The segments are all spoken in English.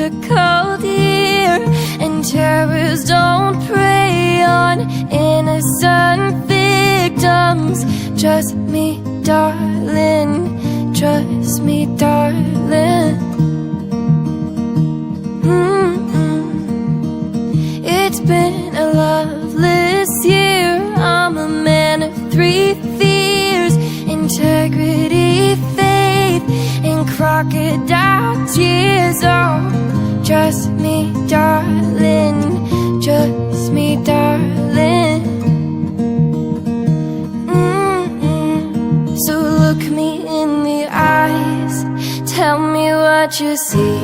a cold ear, and terrors don't prey on innocent victims. Trust me, darling, trust me, darling. It's been a loveless year. I'm a man of three fears: integrity, faith, and crocodile tears. Oh, trust me, darling, trust me, darling. So look me in the eyes, tell me what you see.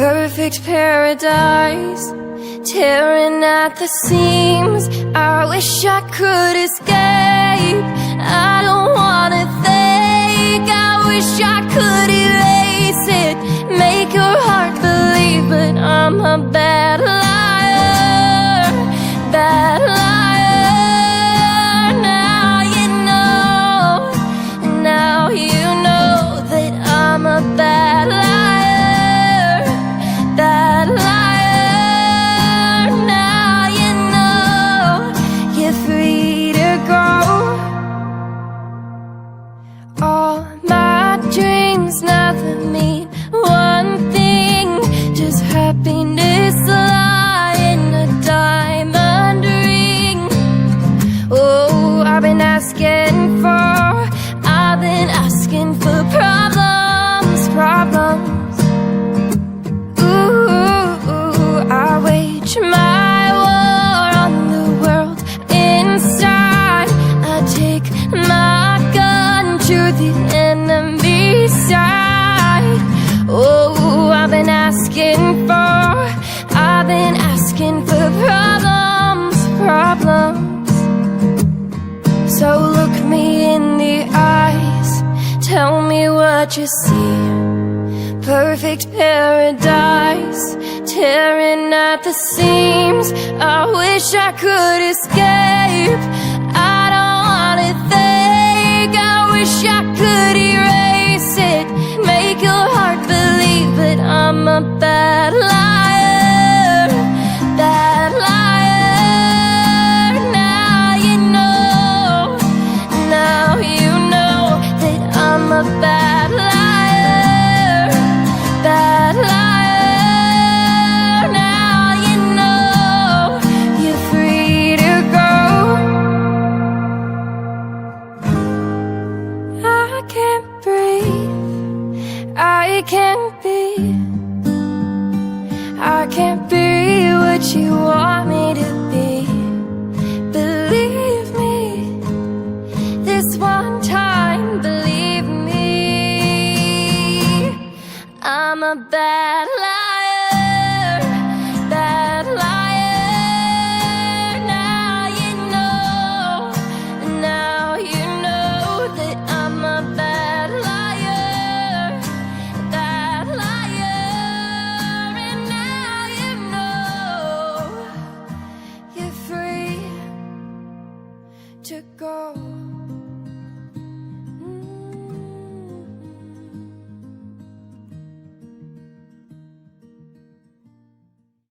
Perfect paradise, tearing at the seams. I wish I could escape. I don't wanna think. I wish I could erase it, make your heart believe, but I'm a bad liar, bad liar. Now you know, now you know that I'm a bad liar, bad liar. Now you know you're free to go. All my dreams never mean one thing, just happiness lie in a diamond ring. Oh, I've been asking for problems, problems. Ooh, I wage my war on the world inside. I take my gun to the enemy's side. Oh, I've been asking for problems, problems. So look me in the eyes, tell me what you see. Perfect paradise, tearing at the seams. I wish I could escape. I don't wanna think. I wish I could erase it, make your heart believe, but I'm a bad liar, bad liar. Now you know, now you know that I'm a bad liar, bad liar. Now you know you're free to go. I can't breathe, I can't be, I can't be what you want me to be. Believe me, this one time, believe me, I'm a bad liar.